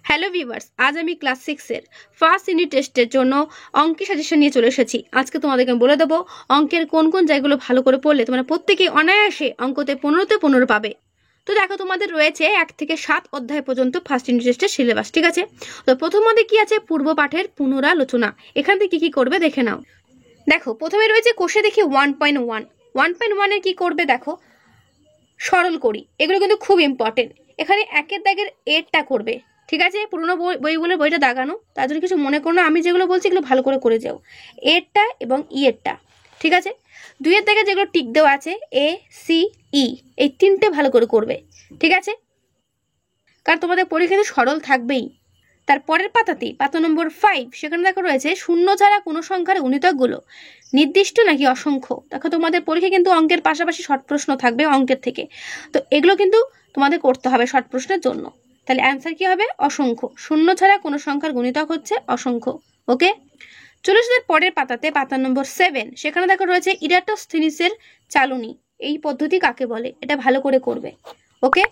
Hello viewers, আজ আমি class 6 এর ফার্স্ট ইউনিট টেস্টের জন্য অঙ্কের সাজেশন নিয়ে চলে এসেছি। আজকে তোমাদেরকে বলে দেবো অঙ্কের কোন কোন জায়গাগুলো ভালো করে পড়লে তোমরা প্রত্যেকেই অনায়াসে অঙ্কতে 15তে 15 পাবে। তো দেখো, তোমাদের রয়েছে 1 থেকে 7 অধ্যায় পর্যন্ত ফার্স্ট ইউনিট টেস্টের সিলেবাস, ঠিক আছে? তো প্রথম মধ্যে কি আছে? পূর্ব পাঠের পুনরালোচনা। এখান থেকে কি করবে দেখে নাও। দেখো, প্রথমে রয়েছে কোষে দেখি 1.1। 1.1 এর কি করবে দেখো, সরল করি। এগুলো কিন্তু খুব ইম্পর্টেন্ট। এখানে একের দাগের এরটা করবে, ঠিক আছে? পুরোনো বইগুলোর বইটা দাগানো, তার জন্য কিছু মনে করো না, আমি যেগুলো বলছি এগুলো ভালো করে করে যাও। এরটা এবং ই এরটা, ঠিক আছে? দুইয়ের দাগে যেগুলো টিক দেওয়া আছে এ সি ই, এই তিনটে ভালো করে করবে, ঠিক আছে? কারণ তোমাদের পরীক্ষাতে সরল থাকবেই। তারপরের পাতাতে পাতা নম্বর 5, সেখানে দেখো রয়েছে শূন্য ছাড়া কোনো সংখ্যার গুণিতকগুলো নির্দিষ্ট নাকি অসংখ্য। দেখো, তোমাদের পরীক্ষা কিন্তু অঙ্কের পাশাপাশি শর্ট প্রশ্ন থাকবে অঙ্কের থেকে, তো এগুলো কিন্তু তোমাদের করতে হবে শর্ট প্রশ্নের জন্য। তাহলে অ্যান্সার কি হবে? অসংখ্য। শূন্য ছাড়া কোনো সংখ্যার গুণিতক হচ্ছে অসংখ্য। ওকে, চলে এসেছে পরের পাতাতে পাতা নম্বর 7, সেখানে দেখো রয়েছে ইরাটোস্থিনিসের চালনী। এই পদ্ধতি কাকে বলে? এটা ভালো করে করবে। ওকে,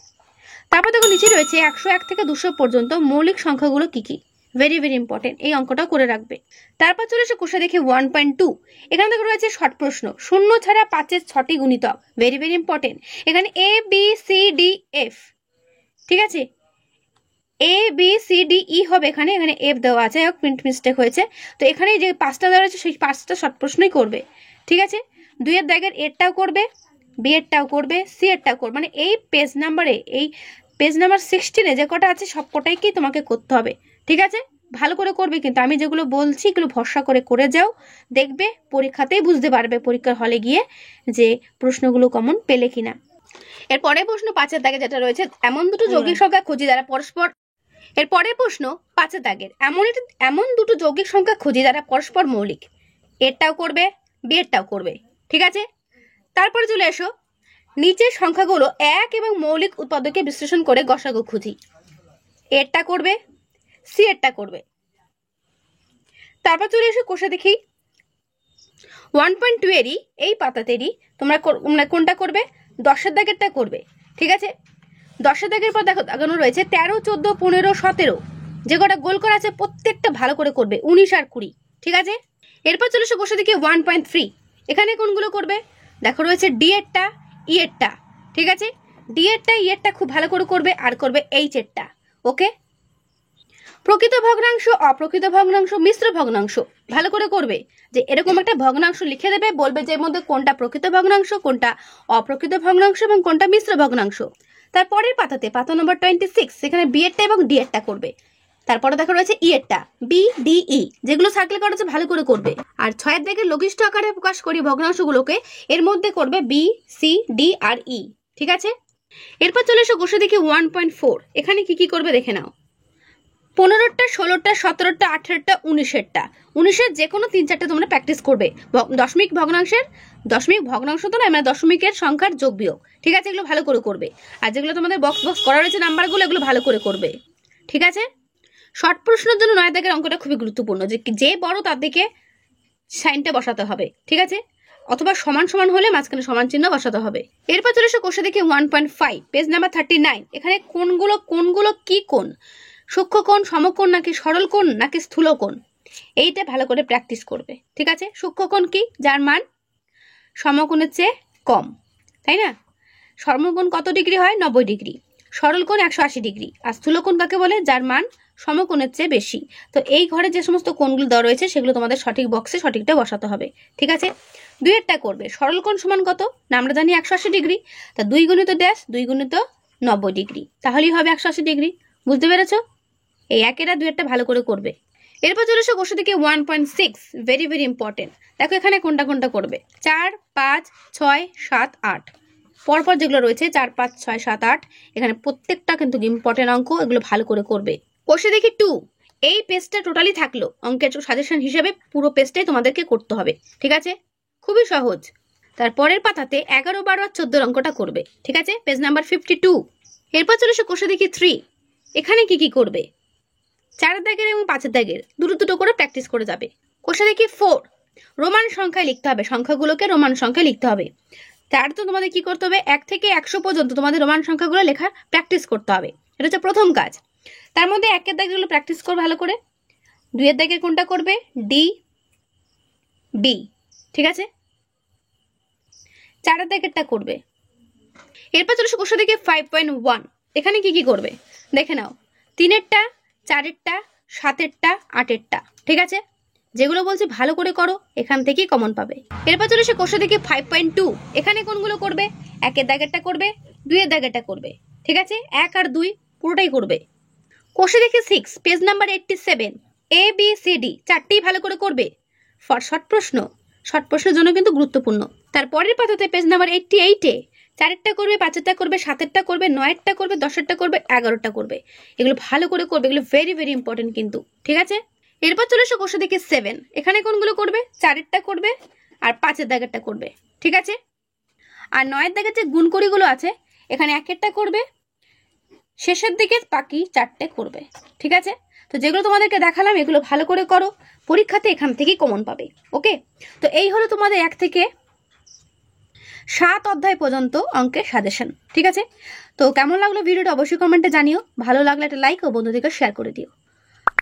তারপর দেখো নিচে রয়েছে 101 থেকে 200 পর্যন্ত মৌলিক সংখ্যাগুলো কি কি। ভেরি ভেরি ইম্পর্টেন্ট, এই অঙ্কটা করে রাখবে। তারপর চলে এসে কোষে দেখি 1.2, এখানে দেখো রয়েছে শর্ট প্রশ্ন, শূন্য ছাড়া 5-এর 6টি গুণিতক। Very very important. এখানে A B C D F, ঠিক আছে? A B C D E হবে, এখানে এখানে এফ দেওয়া আছে, প্রিন্ট মিস্টেক হয়েছে। তো এখানে যে 5টা দেওয়া আছে সেই 5টা শর্ট প্রশ্নই করবে, ঠিক আছে? দুইয়ের দাগের এরটাও করবে, বি এরটাও করবে, সি এরটাও করবে। মানে এই পেজ নাম্বারে, এই পেজ নাম্বার 16-এ যে কটা আছে সব কটাই কি তোমাকে করতে হবে, ঠিক আছে? ভালো করে করবে কিন্তু, আমি যেগুলো বলছি এগুলো ভরসা করে করে যাও, দেখবে পরীক্ষাতেই বুঝতে পারবে পরীক্ষার হলে গিয়ে যে প্রশ্নগুলো কমন পেলে কিনা। এর পরের প্রশ্ন 5-এর দাগে যেটা রয়েছে, এমন দুটো যৌগিক সংখ্যা খুঁজি যারা পরস্পর। এর পরের প্রশ্ন 5-এর দাগের, এমন দুটো যৌগিক সংখ্যা খুঁজি যারা পরস্পর মৌলিক। এরটাও করবে, বি এরটাও করবে, ঠিক আছে? তারপরে চলে এসো, নিচের সংখ্যাগুলো এক এবং মৌলিক উৎপাদকে বিশ্লেষণ করে গসাগু খুঁজি। এরটা করবে, সি এরটা করবে। তারপর চলে এসো কোষে দেখি 1.2 এরই এই পাতাতেরই তোমরা কোনটা করবে? 10-এর দাগেরটা করবে, ঠিক আছে? 10-এর দাগের পর দেখো দাগানো রয়েছে 13, 14, 15, 17, যে কটা গোল করা আছে প্রত্যেকটা ভালো করে করবে, 19 আর 20, ঠিক আছে? এরপর চলে এসো কোষে দেখি 1.3, এখানে কোনগুলো করবে? দেখো রয়েছে ডি এরটা, ই এরটা, ঠিক আছে? ডি এরটা, ই এরটা খুব ভালো করে করবে, আর করবে এইচ এরটা। ওকে, প্রকৃত ভগ্নাংশ, অপ্রকৃত ভগ্নাংশ, মিশ্র ভগ্নাংশ ভালো করে করবে। যে এরকম একটা ভগ্নাংশ লিখে দেবে, বলবে যে এর মধ্যে কোনটা প্রকৃত ভগ্নাংশ, কোনটা অপ্রকৃত ভগ্নাংশ এবং কোনটা মিশ্র ভগ্নাংশ। তারপরের পাতাতে পাতা নম্বর 26, সেখানে বি এরটা এবং ডি এরটা করবে। তারপরে দেখো রয়েছে ই এরটা, বি ডি ই, যেগুলো সার্কেল করা আছে ভালো করে করবে। আর 6-এর দাগে লঘিষ্ঠ আকারে প্রকাশ করি ভগ্নাংশগুলোকে, এর মধ্যে করবে বি সি ডি আর ই, ঠিক আছে? এরপর চলে এসো কোষে দেখি 1.4, এখানে কি কি করবে দেখে নাও। 15টা, 16টা, 17টা, 18টা, 19-এরটা। 19-এর যে কোনো 3-4টে তোমরা প্র্যাকটিস করবে। দশমিক ভগ্নাংশ তো না, মানে দশমিকের সংখ্যার যোগ বিয়োগ, ঠিক আছে? এগুলো ভালো করে করবে। আর যেগুলো তোমাদের বক্স করা রয়েছে নাম্বারগুলো, এগুলো ভালো করে করবে, ঠিক আছে? শর্ট প্রশ্নের জন্য 9 দাগের অঙ্কটা খুবই গুরুত্বপূর্ণ, যে বড় তার দিকে সাইনটা বসাতে হবে, ঠিক আছে? অথবা সমান সমান হলে মাঝখানে সমান চিহ্ন বসাতে হবে। এরপর চলে এসে কোষে দেখি 1.5, পেজ নাম্বার 39, এখানে কোনগুলো কি কোণ? সূক্ষ্ম কোণ, সমকোণ, নাকি সরল কোণ, নাকি স্থূল কোণ? এইটা ভালো করে প্র্যাকটিস করবে, ঠিক আছে? সূক্ষ্ম কোণ কি? যার মান সমকোণের চেয়ে কম, তাই না? সমকোণ কত ডিগ্রি হয়? 90 ডিগ্রি। সরল কোণ 180 ডিগ্রি। আর স্থূল কোণ কাকে বলে? যার মান সমকোণের চেয়ে বেশি। তো এই ঘরে যে সমস্ত কোণগুলো দেওয়া রয়েছে সেগুলো তোমাদের সঠিক বক্সে সঠিকটা বসাতে হবে, ঠিক আছে? 2-এরটা করবে, সরল কোণ সমান কত না আমরা জানি 180 ডিগ্রি। তা 2 গুণিত ড্যাশ 2 গুণিত 90 ডিগ্রি, তাহলেই হবে 180 ডিগ্রি। বুঝতে পেরেছো? এই 1-এর আর 2-এরটা ভালো করে করবে। এরপর চলে এসো কোষে দেখি 1.6, ভেরি ভেরি ইম্পর্টেন্ট। দেখো এখানে কোনটা করবে। 4, 5, 6, 7, 8 পরপর যেগুলো রয়েছে 4, 5, 6, 7, 8, এখানে প্রত্যেকটা কিন্তু ইম্পর্টেন্ট অঙ্ক, এগুলো ভালো করে করবে। কোষে দেখি 2, এই পেজটা টোটালি থাকলো অঙ্কের সাজেশন হিসেবে, পুরো পেজটাই তোমাদেরকে করতে হবে, ঠিক আছে? খুবই সহজ। তারপরের পাতাতে 11, 12 আর 14 অঙ্কটা করবে, ঠিক আছে? Page number 52। এরপর চলে এসো কোষে দেখি 3, এখানে কি কি করবে? 4-এর দাগের এবং 5-এর দাগের দুটো করে প্র্যাকটিস করে যাবে। কোষে দেখি 4, রোমান সংখ্যায় লিখতে হবে, সংখ্যাগুলোকে রোমান সংখ্যায় লিখতে হবে। তার তো তোমাদের কি করতে হবে? 1 থেকে 100 পর্যন্ত তোমাদের রোমান সংখ্যাগুলো লেখা প্র্যাকটিস করতে হবে, এটা হচ্ছে প্রথম কাজ। তার মধ্যে একের দাগেরগুলো প্র্যাকটিস করো ভালো করে। 2 এর দাগের কোনটা করবে? ডি, বি, ঠিক আছে। 4 এর দাগেরটা করবে। এরপর চলে আসো কোশ্চেন দেখে 5.1। এখানে কি কি করবে দেখে নাও। 3-এরটা, 4-এরটা, 7-এরটা, 8-এরটা, ঠিক আছে। যেগুলো বলছি ভালো করে করো, এখান থেকেই কমন পাবে। এরপর চলে আসো কোশ্চেন দেখে 5.2। এখানে কোনগুলো করবে? 1-এর দাগেরটা করবে, 2-এর দাগেরটা করবে, ঠিক আছে। 1 আর 2 পুরোটাই করবে। কোশ্চেন দেখে 6 page number 87। A B C D চারটেই ভালো করে করবে। ফর শর্ট প্রশ্ন, শর্ট প্রশ্নের জন্য কিন্তু গুরুত্বপূর্ণ। তারপরের পাতাতে পেজ নাম্বার 88-এ 4-এরটা করবে, 5-এরটা করবে, 7-এরটা করবে, 9-এরটা করবে, 10-এরটা করবে, 11-টা করবে। এগুলো ভালো করে করবে, এগুলো ভেরি ভেরি ইম্পর্টেন্ট কিন্তু, ঠিক আছে। এরপর চলে এসো কোশ্চেন দেখে 7। এখানে কোনগুলো করবে? 4-এরটা করবে আর 5-এর দাগেরটা করবে, ঠিক আছে। আর 9-এর দাগের যে গুণকরিগুলো আছে, এখানে 1-এরটা করবে, শেষের দিকে বাকি 4টে করবে, ঠিক আছে। তো যেগুলো তোমাদেরকে দেখালাম এগুলো ভালো করে করো, পরীক্ষাতে এখান থেকেই কমন পাবে। ওকে, তো এই হলো তোমাদের 1 থেকে 7 অধ্যায় পর্যন্ত অঙ্কের সাজেশন, ঠিক আছে। তো কেমন লাগলো ভিডিওটা অবশ্যই কমেন্টে জানিও। ভালো লাগলে একটা লাইক ও বন্ধুদেরকে শেয়ার করে দিও।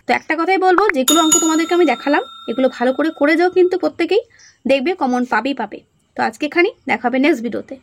তো একটা কথাই বলবো, যেগুলো অঙ্ক তোমাদেরকে আমি দেখালাম এগুলো ভালো করে যাও কিন্তু প্রত্যেকেই, দেখবে কমন পাবেই পাবে। তো আজকে এখানেই দেখা হবে নেক্সট ভিডিওতে।